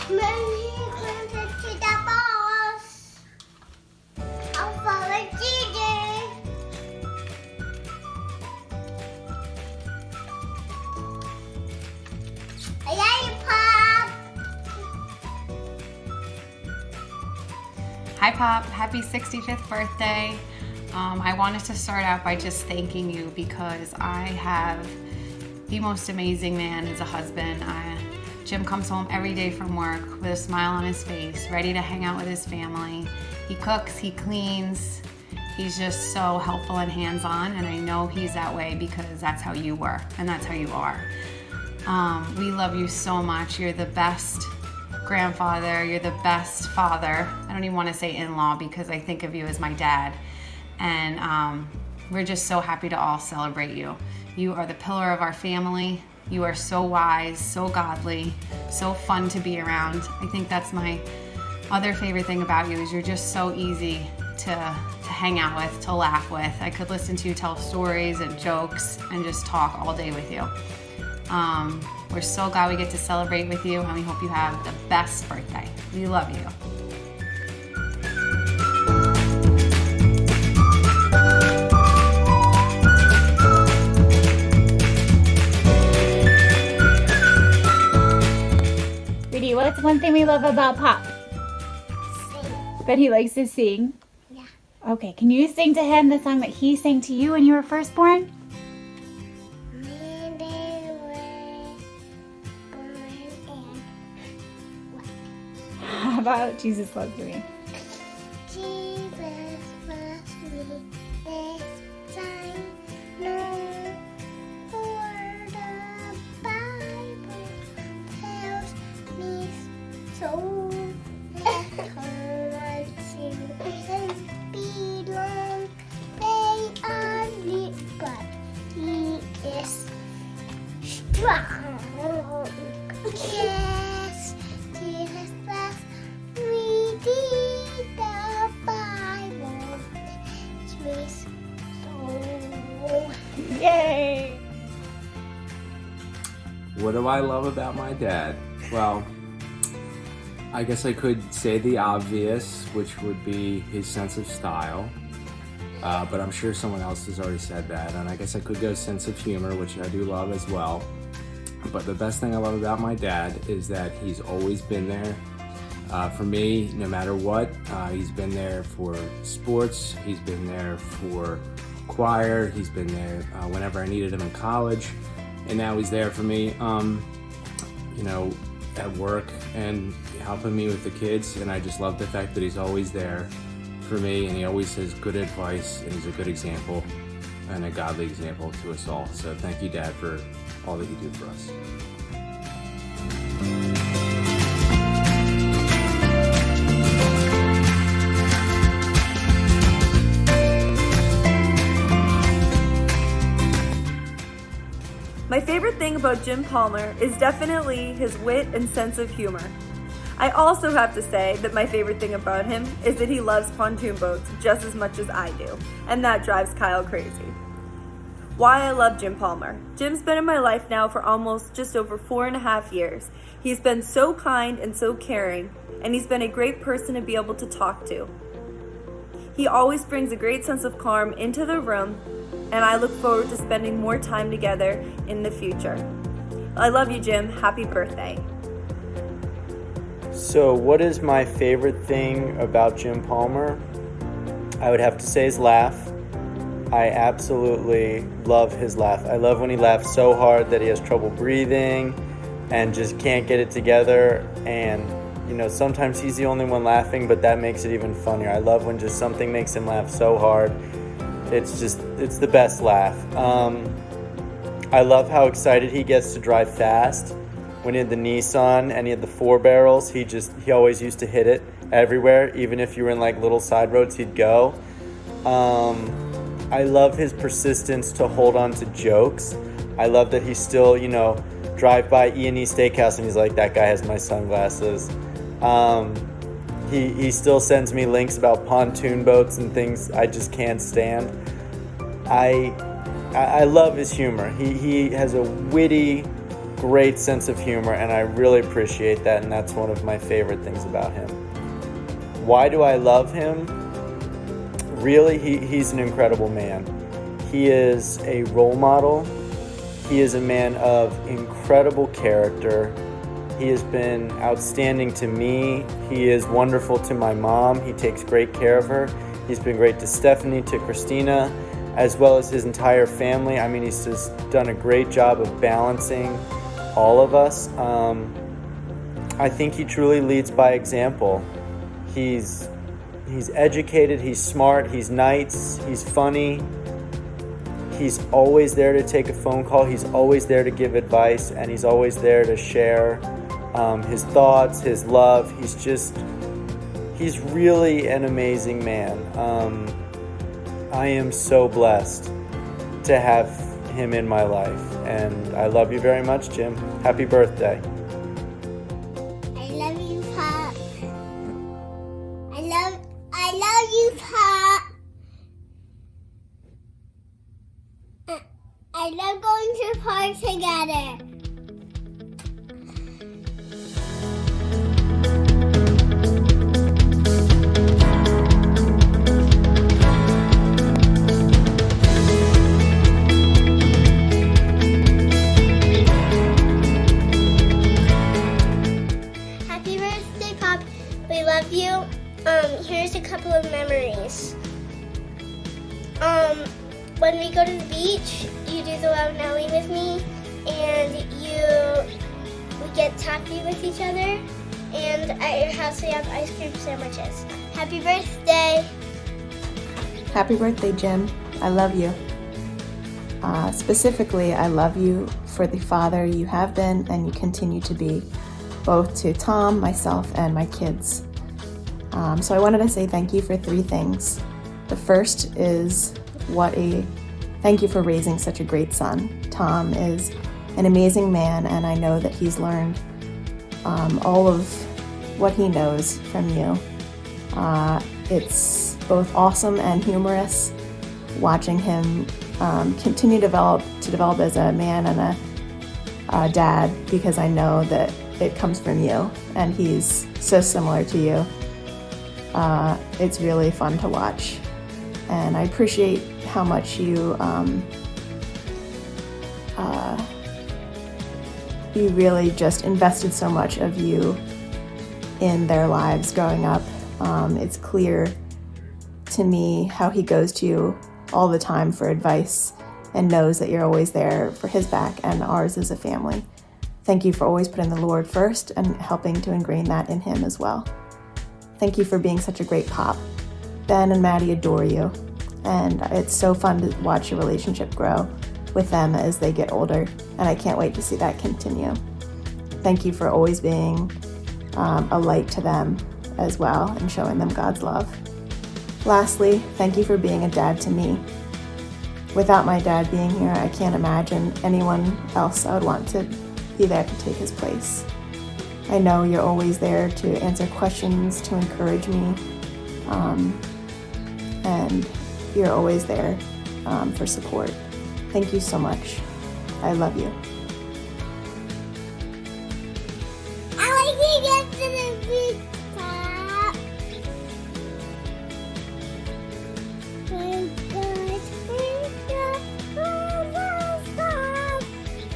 Merry Christmas to the boss. I'll follow Jesus. I love you, Pop. Hi, Pop. Happy 65th birthday. I wanted to start out by just thanking you because I have the most amazing man as a husband. Jim comes home every day from work with a smile on his face, ready to hang out with his family. He cooks, he cleans. He's just so helpful and hands-on, and I know he's that way because that's how you were and that's how you are. We love you so much. You're the best grandfather. You're the best father. I don't even want to say in-law because I think of you as my dad. And we're just so happy to all celebrate you. You are the pillar of our family. You are so wise, so godly, so fun to be around. I think that's my other favorite thing about you is you're just so easy to hang out with, to laugh with. I could listen to you tell stories and jokes and just talk all day with you. We're so glad we get to celebrate with you, and we hope you have the best birthday. We love you. Rudy, what's one thing we love about Pop? Sing. That he likes to sing? Yeah. Okay, can you sing to him the song that he sang to you when you were first born? How about Jesus Loves Me? Jesus loves me this time. No, for the Bible tells me so. Let her sins belong. They are weak, but he is strong. Yes, Jesus loves me. Read the Bible. It's so. Yay! What do I love about my dad? Well, I guess I could say the obvious, which would be his sense of style. But I'm sure someone else has already said that. And I guess I could go sense of humor, which I do love as well. But the best thing I love about my dad is that he's always been there for me, no matter what. He's been there for sports. He's been there for choir. He's been there whenever I needed him in college. And now he's there for me, at work and helping me with the kids. And I just love the fact that he's always there for me, and he always has good advice, and he's a good example and a godly example to us all. So thank you, Dad, for all that you do for us. My favorite thing about Jim Palmer is definitely his wit and sense of humor. I also have to say that my favorite thing about him is that he loves pontoon boats just as much as I do, and that drives Kyle crazy. Why I love Jim Palmer. Jim's been in my life now for almost just over 4.5 years. He's been so kind and so caring, and he's been a great person to be able to talk to. He always brings a great sense of calm into the room, and I look forward to spending more time together in the future. I love you, Jim. Happy birthday. So what is my favorite thing about Jim Palmer? I would have to say his laugh. I absolutely love his laugh. I love when he laughs so hard that he has trouble breathing and just can't get it together. And, sometimes he's the only one laughing, but that makes it even funnier. I love when just something makes him laugh so hard. It's the best laugh. I love how excited he gets to drive fast. When he had the Nissan and he had the 4 barrels, he always used to hit it everywhere. Even if you were in like little side roads, he'd go. I love his persistence to hold on to jokes. I love that he still, drive by E&E Steakhouse and he's like, that guy has my sunglasses. He still sends me links about pontoon boats and things I just can't stand. I love his humor. He has a witty, great sense of humor, and I really appreciate that, and that's one of my favorite things about him. Why do I love him? Really, he's an incredible man. He is a role model. He is a man of incredible character. He has been outstanding to me. He is wonderful to my mom. He takes great care of her. He's been great to Stephanie, to Christina, as well as his entire family. I mean, he's just done a great job of balancing all of us. I think he truly leads by example. He's educated, he's smart, he's nice, he's funny. He's always there to take a phone call. He's always there to give advice, and he's always there to share his thoughts, his love. He's really an amazing man. I am so blessed to have him in my life, and I love you very much, Jim. Happy birthday. I love you, Pop. I love you, Pop. I love going to the park together. Happy birthday, Pop. We love you. Here's a couple of memories. When we go to the beach, you do the loud Nelly with me, and we get toffee with each other, and at your house we have ice cream sandwiches. Happy birthday! Happy birthday, Jim. I love you. Specifically, I love you for the father you have been and you continue to be, both to Tom, myself, and my kids. So I wanted to say thank you for 3 things. The first is thank you for raising such a great son. Tom is an amazing man, and I know that he's learned all of what he knows from you. It's both awesome and humorous watching him continue to develop as a man and a dad, because I know that it comes from you, and he's so similar to you. It's really fun to watch, and I appreciate how much you really just invested so much of you in their lives growing up. It's clear to me how he goes to you all the time for advice and knows that you're always there for his back and ours as a family. Thank you for always putting the Lord first and helping to ingrain that in him as well. Thank you for being such a great pop. Ben and Maddie adore you, and it's so fun to watch your relationship grow with them as they get older, and I can't wait to see that continue. Thank you for always being a light to them as well and showing them God's love. Lastly, thank you for being a dad to me. Without my dad being here, I can't imagine anyone else I would want to be there to take his place. I know you're always there to answer questions, to encourage me, and you're always there for support. Thank you so much. I love you. I like to get to the beach, Pop. Twinkle, twinkle, little star,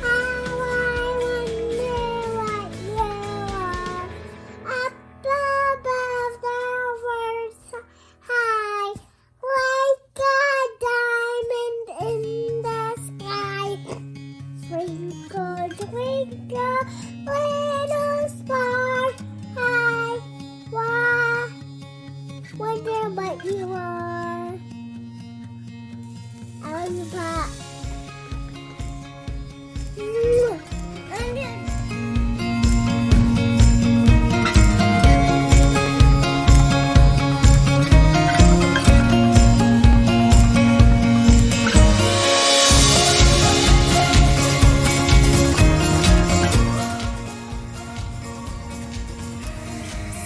how I wonder what you are. Up above the world so high, like a diamond in the sky. Twinkle, twinkle, little star, I wonder what you are. I love you, Pop.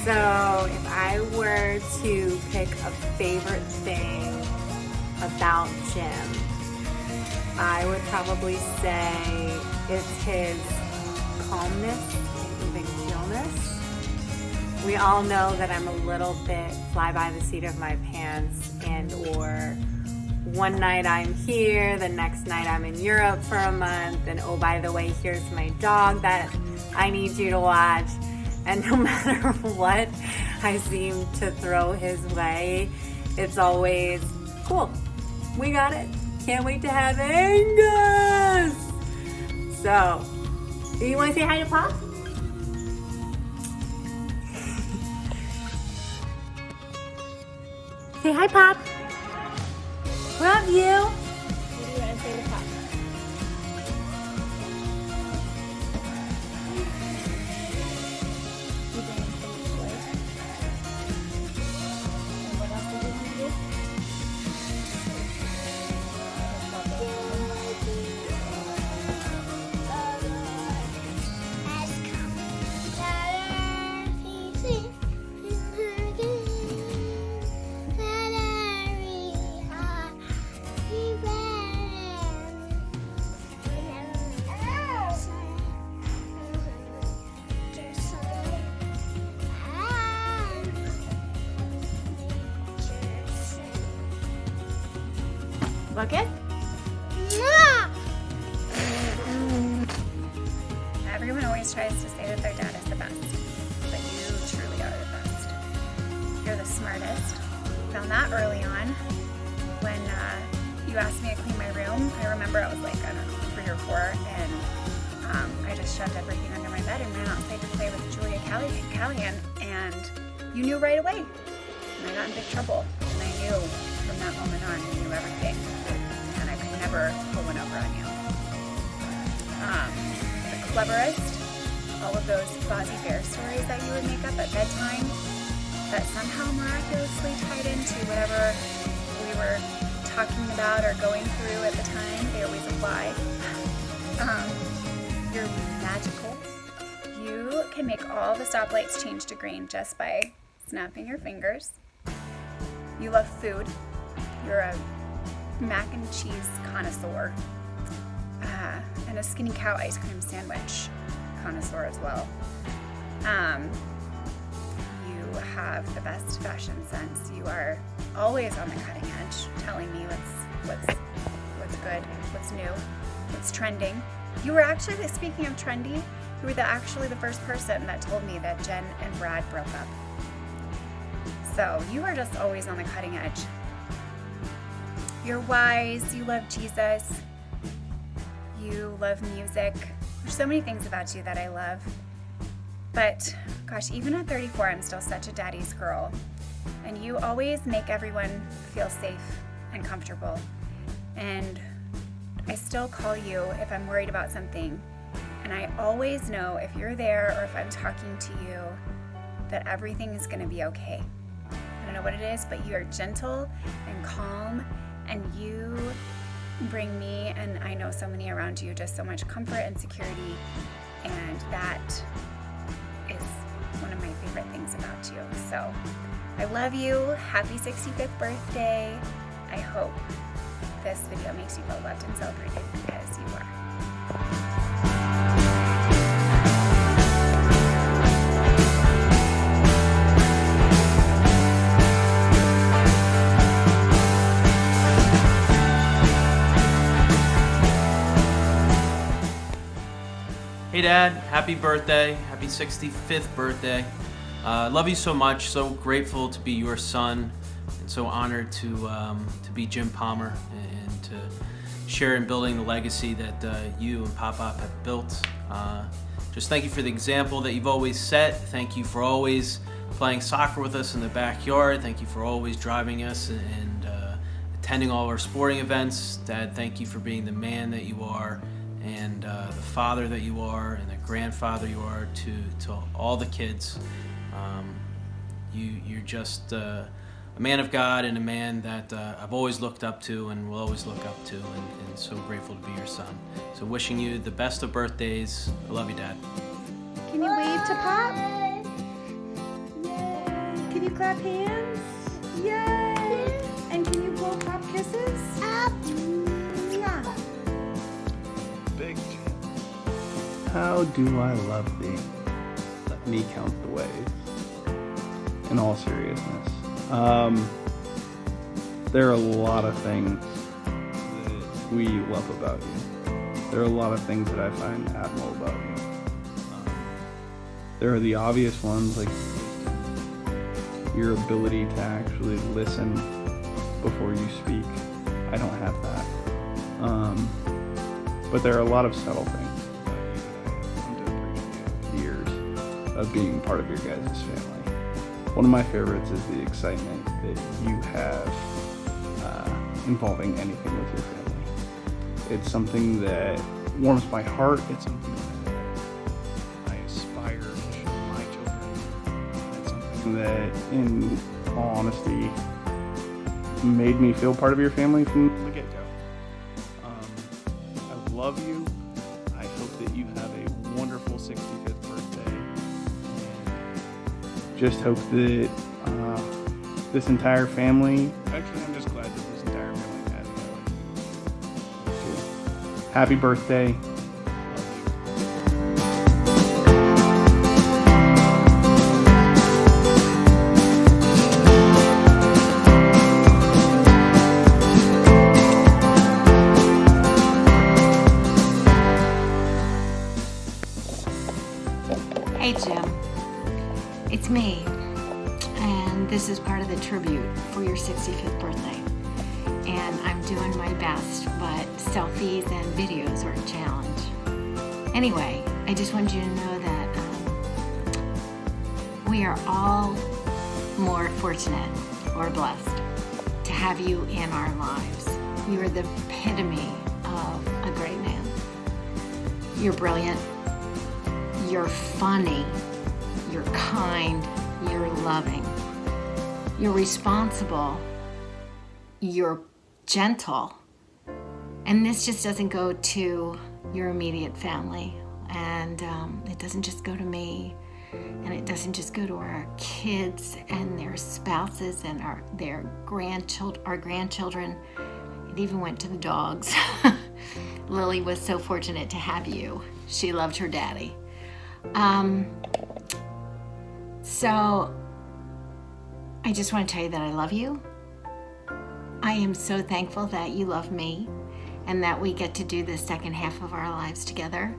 So if I were to pick a favorite thing about Jim, I would probably say it's his calmness and even coolness. We all know that I'm a little bit fly by the seat of my pants, and or one night I'm here, the next night I'm in Europe for a month, and oh, by the way, here's my dog that I need you to watch. And no matter what I seem to throw his way, it's always cool. We got it. Can't wait to have Angus. So, do you want to say hi to Pop? Say hi, Pop. Love you. What do you want to say to Pop? You bring him so much joy. And what else did you do? Lucas? Everyone always tries to say that their dad is the best, but you truly are the best. You're the smartest. Found that early on when you asked me to clean my room. I remember I was like, I don't know, 3 or 4, and I just shoved everything under my bed and ran outside to play with Julia Callahan, and you knew right away. And I got in big trouble, and I knew from that moment on, you knew everything, and I could never pull one over on you. The cleverest, all of those Fozzie Bear stories that you would make up at bedtime that somehow miraculously tied into whatever we were talking about or going through at the time, they always apply. You're magical. You can make all the stoplights change to green just by snapping your fingers. You love food. You're a mac and cheese connoisseur. And a Skinny Cow ice cream sandwich connoisseur as well. You have the best fashion sense. You are always on the cutting edge, telling me what's good, what's new, what's trending. You were actually, speaking of trendy, you were actually the first person that told me that Jen and Brad broke up. So you are just always on the cutting edge. You're wise, you love Jesus, you love music. There's so many things about you that I love. But gosh, even at 34, I'm still such a daddy's girl. And you always make everyone feel safe and comfortable. And I still call you if I'm worried about something. And I always know if you're there or if I'm talking to you that everything is gonna be okay. I don't know what it is, but you are gentle and calm, and you bring me, and I know so many around you, just so much comfort and security, and that is one of my favorite things about you. So I love you. Happy 65th birthday. I hope this video makes you feel loved and celebrated, because you are. Hey Dad, happy birthday, happy 65th birthday. Love you so much, so grateful to be your son, and so honored to be Jim Palmer and to share in building the legacy that you and Pop-Pop have built. Just thank you for the example that you've always set. Thank you for always playing soccer with us in the backyard. Thank you for always driving us and attending all our sporting events. Dad, thank you for being the man that you are, and the father that you are, and the grandfather you are to all the kids. You're just a man of God, and a man that I've always looked up to and will always look up to, and so grateful to be your son. So wishing you the best of birthdays. I love you, Dad. Can you wave to Pop? Can you clap hands? Yay! And can you blow Pop kisses? Mwah. Big Jim. how do I love thee? Let me count the ways. In all seriousness, there are a lot of things that we love about you. There are a lot of things that I find admirable about you. There are the obvious ones, like your ability to actually listen before you speak. I don't have that. But there are a lot of subtle things that I have come to appreciate over the years of being part of your guys' family. One of my favorites is the excitement that you have involving anything with your family. It's something that warms my heart. It's something that I aspire to show my children. It's something that, in all honesty, made me feel part of your family from the get-go. I love you. I hope that you have a wonderful 65th birthday. Just hope that this entire family, actually I'm just glad that this entire family had it. Happy birthday. Hey Jim, it's me, and this is part of the tribute for your 65th birthday. And I'm doing my best, but selfies and videos are a challenge. Anyway, I just want you to know that we are all more fortunate or blessed to have you in our lives. You are the epitome of a great man. You're brilliant. You're funny, you're kind, you're loving, you're responsible, you're gentle. And this just doesn't go to your immediate family. And it doesn't just go to me. And it doesn't just go to our kids and their spouses and our grandchildren. It even went to the dogs. Lily was so fortunate to have you. She loved her daddy. So I just want to tell you that I love you. I am so thankful that you love me and that we get to do the second half of our lives together.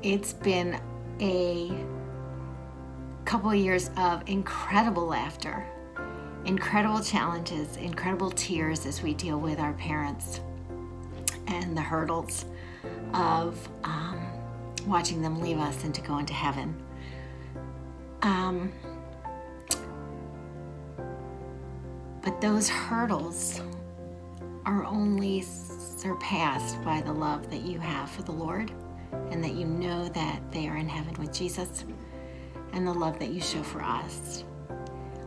It's been a couple of years of incredible laughter, incredible challenges, incredible tears as we deal with our parents and the hurdles of watching them leave us and to go into heaven. But those hurdles are only surpassed by the love that you have for the Lord, and that you know that they are in heaven with Jesus, and the love that you show for us.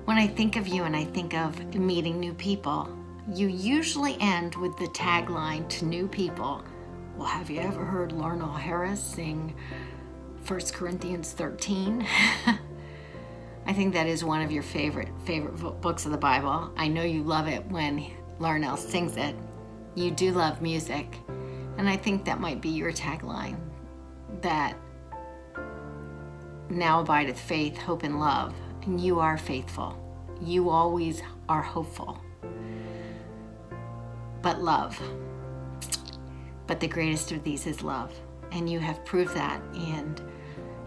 When I think of you and I think of meeting new people, you usually end with the tagline to new people, well, have you ever heard Larnell Harris sing 1 Corinthians 13? I think that is one of your favorite books of the Bible. I know you love it when Larnell sings it. You do love music. And I think that might be your tagline, that now abideth faith, hope, and love. And you are faithful. You always are hopeful. But love. But the greatest of these is love. And you have proved that in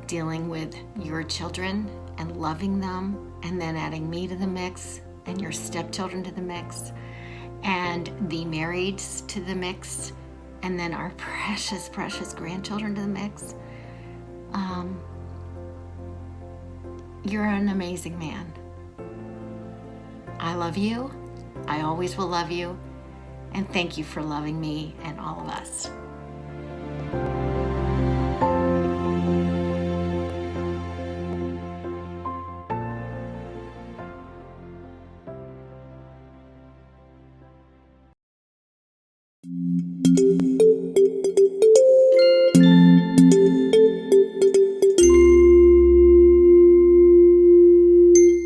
dealing with your children and loving them, and then adding me to the mix, and your stepchildren to the mix, and the marrieds to the mix, and then our precious, precious grandchildren to the mix. You're an amazing man. I love you. I always will love you. And thank you for loving me and all of us.